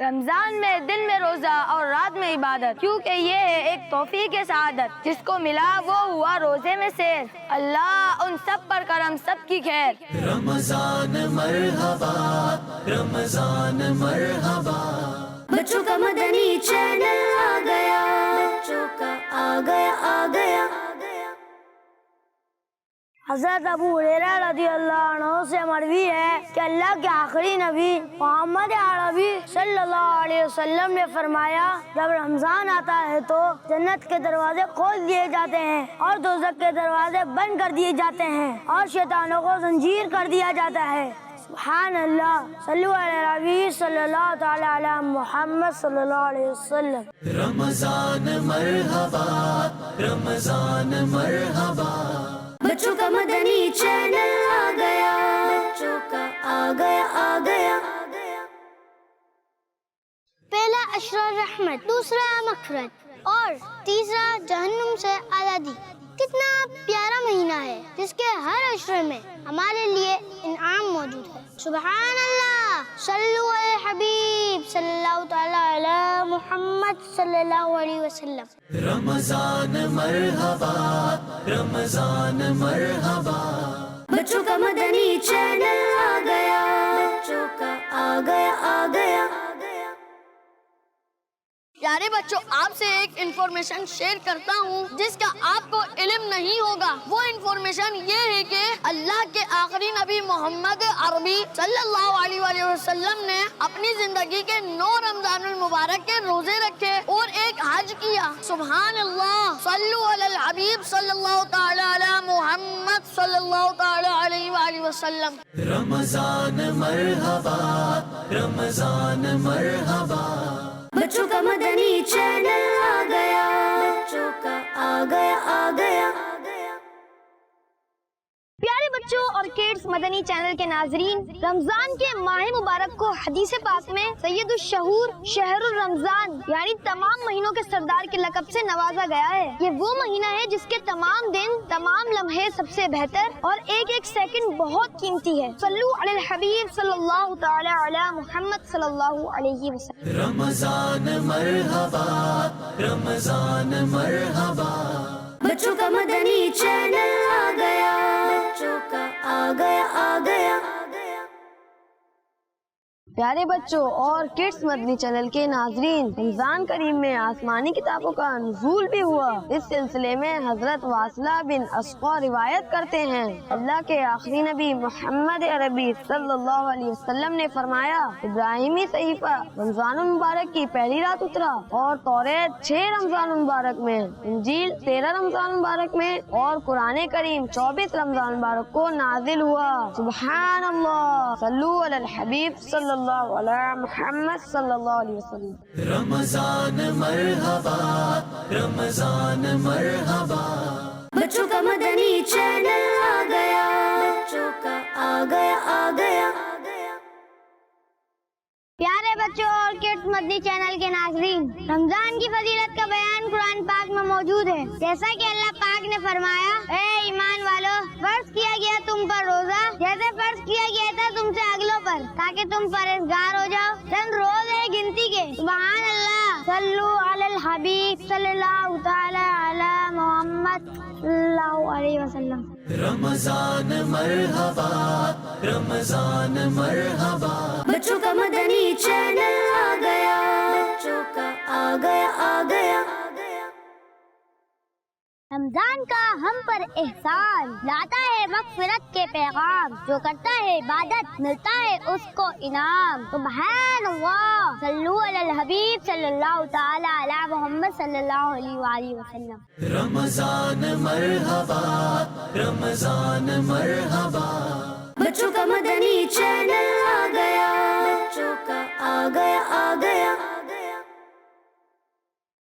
رمضان میں دن میں روزہ اور رات میں عبادت، کیونکہ یہ ہے ایک توفیق سعادت، جس کو ملا وہ ہوا روزے میں سیر، اللہ ان سب پر کرم سب کی خیر۔ رمضان مرحبا، رمضان مرحبا، بچوں کا مدنی چینل آ گیا، بچوں کا آ گیا۔ حضرت ابو ہریرہ رضی اللہ عنہ سے مروی ہے کہ اللہ کے آخری نبی محمد عربی صلی اللہ علیہ وسلم نے فرمایا، جب رمضان آتا ہے تو جنت کے دروازے کھول دیے جاتے ہیں اور دوزخ کے دروازے بند کر دیے جاتے ہیں اور شیطانوں کو زنجیر کر دیا جاتا ہے۔ سبحان اللہ، صلو علی نبی صلی اللہ تعالی علی محمد صلی اللہ علیہ وسلم۔ رمضان مرحبا، رمضان مرحبا، بچوں کا مدنی چینل آ گیا، بچوں کا آ گیا۔ پہلا عشرہ رحمت، دوسرا مغفرت اور تیسرا جہنم سے آزادی۔ کتنا پیارا مہینہ ہے جس کے ہر عشرے میں ہمارے لیے انعام موجود ہے۔ سبحان اللہ، صلو علی الحبیب صلی اللہ تعالی علی محمد صلی اللہ علیہ وسلم۔ رمضان مرحبا، رمضان مرحبا، بچوں کا مدنی چینل آ گیا، بچوں کا آ گیا۔ پیارے بچوں، آپ سے ایک انفارمیشن شیئر کرتا ہوں جس کا آپ کو علم نہیں ہوگا۔ وہ انفارمیشن یہ ہے کہ اللہ کے آخری نبی محمد عربی صلی اللہ علیہ وآلہ وسلم نے اپنی زندگی کے 9 رمضان المبارک کے روزے رکھے اور ایک حج کیا۔ سبحان اللہ، صلو علی الحبیب صلی اللہ تعالی علی محمد صلی اللہ تعالی علیہ وآلہ وسلم۔ رمضان مرحبا، رمضان مرحبا، بچوں کا مدنی چینل آ گیا، بچوں کا آ گیا۔ پیارے بچوں اور کڈز مدنی چینل کے ناظرین، رمضان کے ماہ مبارک کو حدیث پاک میں سید الشہور، شہر الرمضان یعنی تمام مہینوں کے سردار کے لقب سے نوازا گیا ہے۔ یہ وہ مہینہ ہے جس کے تمام دن، تمام لمحے سب سے بہتر اور ایک ایک سیکنڈ بہت قیمتی ہے۔ صلو علی الحبیب صلی اللہ تعالی علی محمد صلی اللہ علیہ وسلم۔ رمضان مرحبا، رمضان مرحبا، بچوں کا مدنی چینل آ گیا، بچوں کا آ گیا۔ پیارے بچوں اور کڈز مدنی چینل کے ناظرین، رمضان کریم میں آسمانی کتابوں کا نزول بھی ہوا۔ اس سلسلے میں حضرت واصلہ بن اسقع روایت کرتے ہیں، اللہ کے آخری نبی محمد عربی صلی اللہ علیہ وسلم نے فرمایا، ابراہیمی صحیفہ رمضان المبارک کی پہلی رات اترا اور توریت 6 رمضان المبارک میں، انجیل 13 رمضان المبارک میں اور قرآن کریم 24 رمضان المبارک کو نازل ہوا۔ سبحان اللہ، صلو علی الحبیب صلی اللہ علیہ محمد صلی اللہ علیہ وسلم۔ رمضان مرحبا، رمضان مرحبا، بچوں کا مدنی چینل آ گیا، بچوں کا آ گیا۔ پیارے بچوں اور کڈز مدنی چینل کے ناظرین، رمضان کی فضیلت کا بیان قرآن پاک میں موجود ہے، جیسا کہ اللہ پاک نے فرمایا، اے ایمان والو، فرض کیا گیا تم پر روزہ جیسے فرض کیا گیا تھا تم سے اگلوں پر، تاکہ تم پرہیزگار ہو جاؤ۔ چند روز ہے گنتی کے۔ سبحان اللہ، صلو علی الحبیب صلی اللہ تعالی علی محمد صلی اللہ علیہ وسلم۔ رمضان مرحبا، رمضان مرحبا، بچوں کا مدنی چینل آ گیا، بچوں کا آ گیا۔ رمضان کا ہم پر احسان لاتا ہے مغفرت کے پیغام، جو کرتا ہے عبادت ملتا ہے اس کو انعام۔ سبحان اللہ، صلو علی الحبیب صلی اللہ تعالی علی محمد صلی اللہ علیہ وآلہ وسلم۔ رمضان مرحبا، رمضان مرحبا، بچوں کا مدنی چینل آ گیا، بچوں کا آ گیا۔